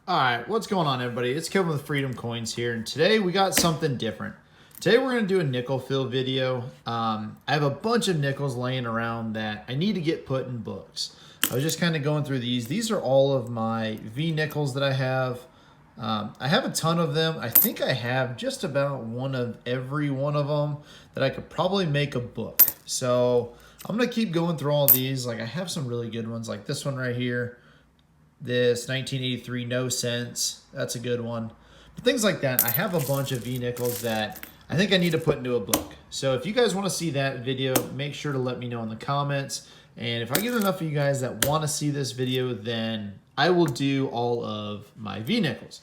All right, what's going on, everybody? It's Kevin with Freedom Coins here, and today we got something different. Today we're going to do a nickel fill video. I have a bunch of nickels laying around that I need to get put in books. I was just kind of going through these. These are all of my V nickels that I have. I have a ton of them. I think I have just about one of every one of them that I could probably make a book. So I'm going to keep going through all these. Like, I have some really good ones, like this one right here. This 1983 No Sense, that's a good one. But things like that, I have a bunch of V-nickels that I think I need to put into a book. So if you guys want to see that video, make sure to let me know in the comments. And if I get enough of you guys that want to see this video, then I will do all of my V-nickels.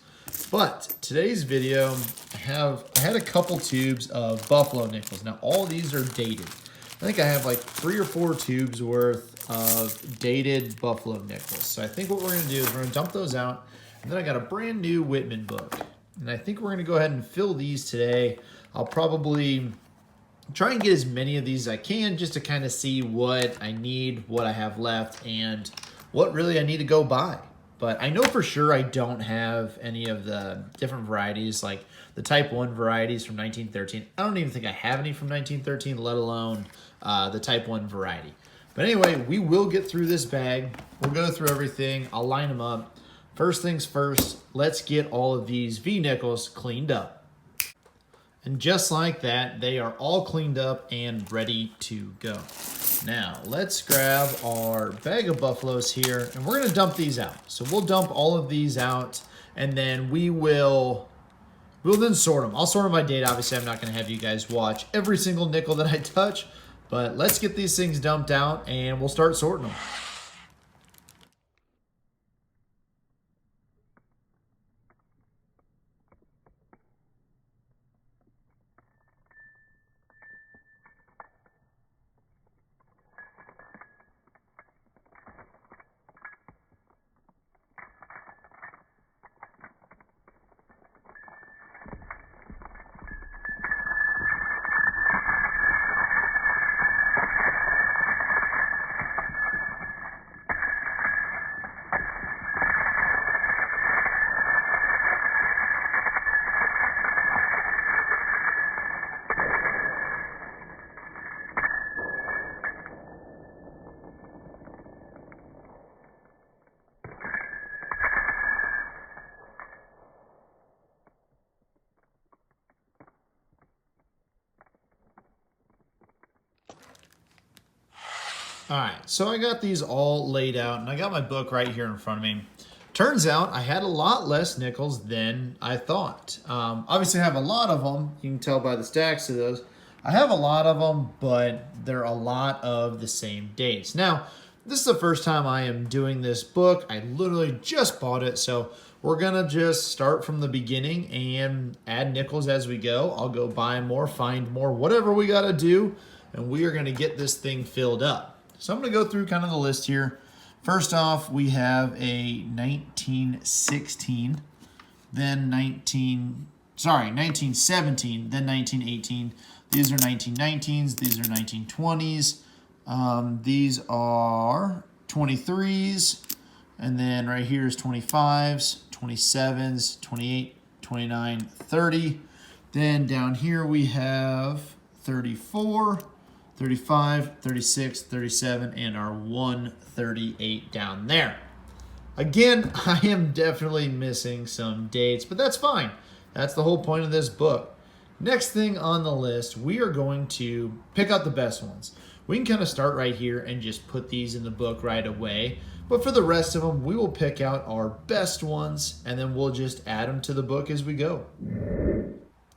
But today's video, I had a couple tubes of Buffalo nickels. Now all these are dated. I think I have like 3 or 4 tubes worth of dated Buffalo nickels. So I think what we're going to do is we're going to dump those out. And then I got a brand new Whitman book. And I think we're going to go ahead and fill these today. I'll probably try and get as many of these as I can just to kind of see what I need, what I have left, and what really I need to go buy. But I know for sure I don't have any of the different varieties, like the Type 1 varieties from 1913. I don't even think I have any from 1913, let alone the Type 1 variety. But anyway, we will get through this bag. We'll go through everything. I'll line them up. First things first, let's get all of these V-nickels cleaned up. And just like that, they are all cleaned up and ready to go. Now, let's grab our bag of Buffaloes here, and we're going to dump these out. So we'll dump all of these out, and then we'll then sort them. I'll sort them by date. Obviously, I'm not going to have you guys watch every single nickel that I touch, but let's get these things dumped out, and we'll start sorting them. All right, so I got these all laid out, and I got my book right here in front of me. Turns out I had a lot less nickels than I thought. Obviously, I have a lot of them. You can tell by the stacks of those. I have a lot of them, but they're a lot of the same dates. Now, this is the first time I am doing this book. I literally just bought it, so we're going to just start from the beginning and add nickels as we go. I'll go buy more, find more, whatever we got to do, and we are going to get this thing filled up. So I'm going to go through kind of the list here. First off, we have a 1916, then 1917, then 1918. These are 1919s, these are 1920s. These are 23s, and then right here is 25s, 27s, 28, 29, 30. Then down here we have 34, 35, 36, 37, and our 138 down there. Again, I am definitely missing some dates, but that's fine. That's the whole point of this book. Next thing on the list, we are going to pick out the best ones. We can kind of start right here and just put these in the book right away. But for the rest of them, we will pick out our best ones, and then we'll just add them to the book as we go.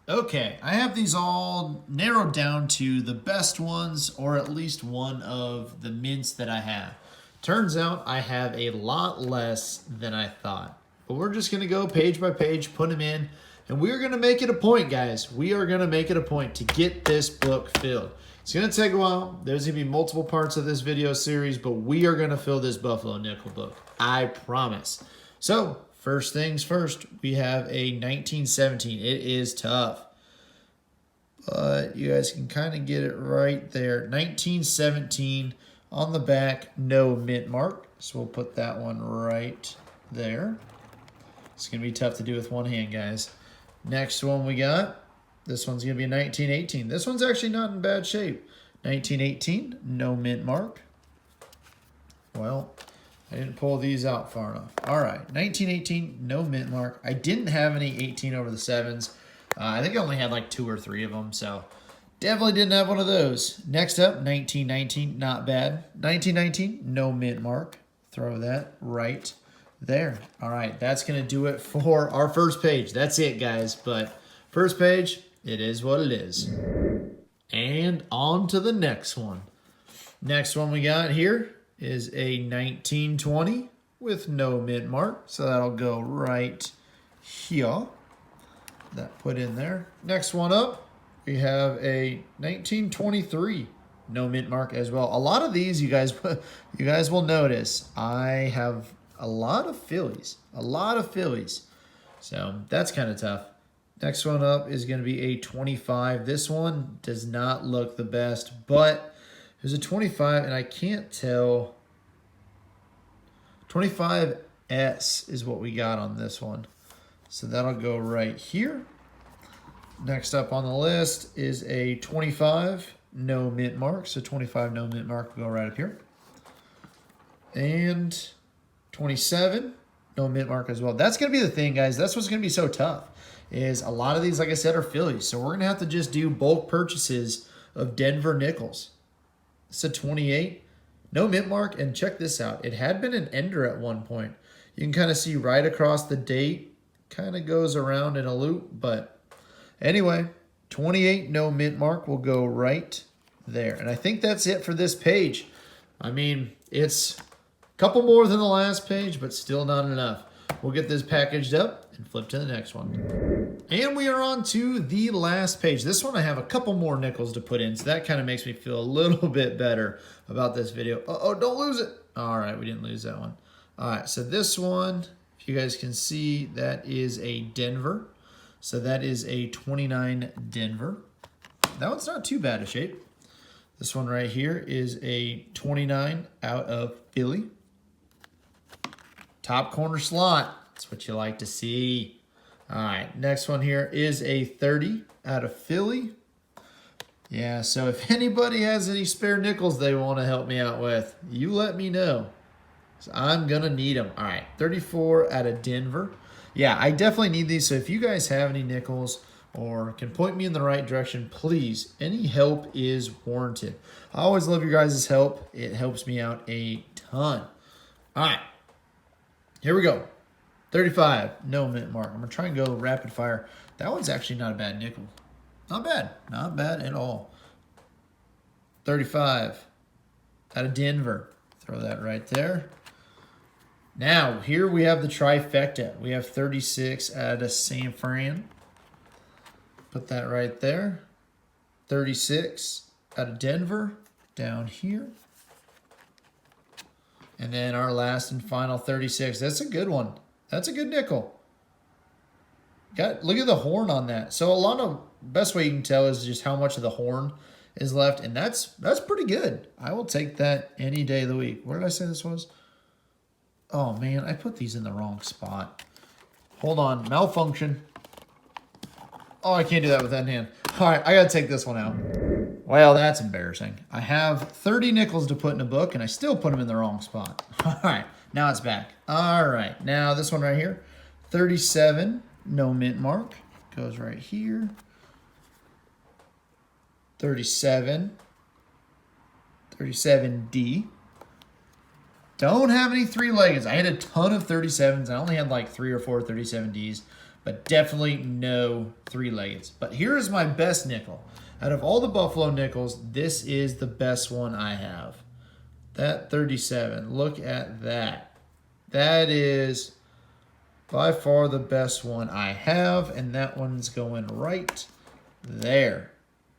Okay, I have these all narrowed down to the best ones, or at least one of the mints that I have. Turns out I have a lot less than I thought. But we're just going to go page by page, put them in, and we're going to make it a point, guys. We are going to make it a point to get this book filled. It's going to take a while. There's going to be multiple parts of this video series, but we are going to fill this Buffalo nickel book. I promise. So, first things first, we have a 1917. It is tough, but you guys can kind of get it right there. 1917 on the back, no mint mark. So we'll put that one right there. It's going to be tough to do with one hand, guys. Next one we got, this one's going to be a 1918. This one's actually not in bad shape. 1918, no mint mark. Well, I didn't pull these out far enough. All right, 1918, no mint mark. I didn't have any 18 over the 7s. I think I only had like 2 or 3 of them, so definitely didn't have one of those. Next up, 1919, not bad. 1919, no mint mark. Throw that right there. All right, that's going to do it for our first page. That's it, guys. But first page, it is what it is. And on to the next one. Next one we got here is a 1920 with no mint mark. So that'll go right here. That put in there. Next one up, we have a 1923. No mint mark as well. A lot of these, you guys will notice, I have a lot of Phillies. So that's kind of tough. Next one up is going to be a 25. This one does not look the best, but there's a 25, and I can't tell. 25S is what we got on this one. So that'll go right here. Next up on the list is a 25, no mint mark. So 25, no mint mark will go right up here. And 27, no mint mark as well. That's going to be the thing, guys. That's what's going to be so tough, is a lot of these, like I said, are Phillies. So we're going to have to just do bulk purchases of Denver nickels. It's a 28, no mint mark. And check this out. It had been an ender at one point. You can kind of see right across the date. Kind of goes around in a loop. But anyway, 28, no mint mark will go right there. And I think that's it for this page. I mean, it's a couple more than the last page, but still not enough. We'll get this packaged up and flip to the next one. And we are on to the last page. This one I have a couple more nickels to put in, so that kind of makes me feel a little bit better about this video. Uh-oh, don't lose it. All right, we didn't lose that one. All right, so this one, if you guys can see, that is a Denver. So that is a 29 Denver. That one's not too bad of shape. This one right here is a 29 out of Philly. Top corner slot. That's what you like to see. All right, next one here is a 30 out of Philly. Yeah, so if anybody has any spare nickels they want to help me out with, you let me know. So I'm going to need them. All right, 34 out of Denver. Yeah, I definitely need these. So if you guys have any nickels or can point me in the right direction, please, any help is warranted. I always love your guys' help. It helps me out a ton. All right, here we go. 35, no mint mark. I'm going to try and go rapid fire. That one's actually not a bad nickel. Not bad. Not bad at all. 35 out of Denver. Throw that right there. Now, here we have the trifecta. We have 36 out of San Fran. Put that right there. 36 out of Denver down here. And then our last and final 36. That's a good one. That's a good nickel. Look at the horn on that. So a lot of, best way you can tell is just how much of the horn is left. And that's pretty good. I will take that any day of the week. What did I say this was? Oh, man, I put these in the wrong spot. Hold on. Malfunction. Oh, I can't do that with that hand. All right, I got to take this one out. Well, that's embarrassing. I have 30 nickels to put in a book, and I still put them in the wrong spot. All right, now it's back. All right, now this one right here, 37, no mint mark. Goes right here. 37, 37D. Don't have any 3-leggeds. I had a ton of 37s. I only had like 3 or 4 37Ds, but definitely no 3-leggeds. But here is my best nickel. Out of all the Buffalo nickels, this is the best one I have. That 37. Look at that. That is by far the best one I have, and that one's going right there.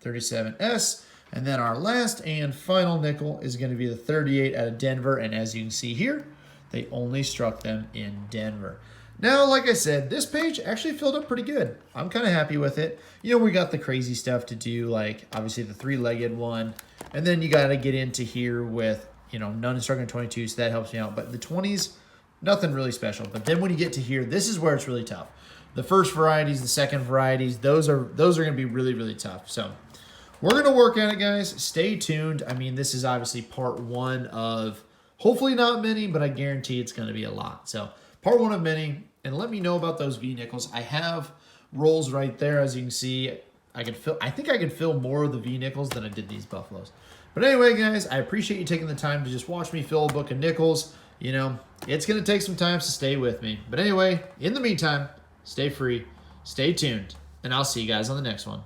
37S. And then our last and final nickel is going to be the 38 out of Denver. And as you can see here, they only struck them in Denver. Now, like I said, this page actually filled up pretty good. I'm kind of happy with it. You know, we got the crazy stuff to do, like obviously the 3-legged one. And then you got to get into here with, you know, none struck in 22, so that helps me out. But the 20s, Nothing really special. But then when you get to here, this is where it's really tough. The first varieties, the second varieties, those are going to be really, really tough. So we're going to work at it, guys. Stay tuned. I mean, this is obviously part one of hopefully not many, but I guarantee it's going to be a lot. So part one of many. And let me know about those V-nickels. I have rolls right there, as you can see. I think I could fill more of the V-nickels than I did these buffaloes. But anyway, guys, I appreciate you taking the time to just watch me fill a book of nickels. You know, it's going to take some time, so stay with me. But anyway, in the meantime, stay free, stay tuned, and I'll see you guys on the next one.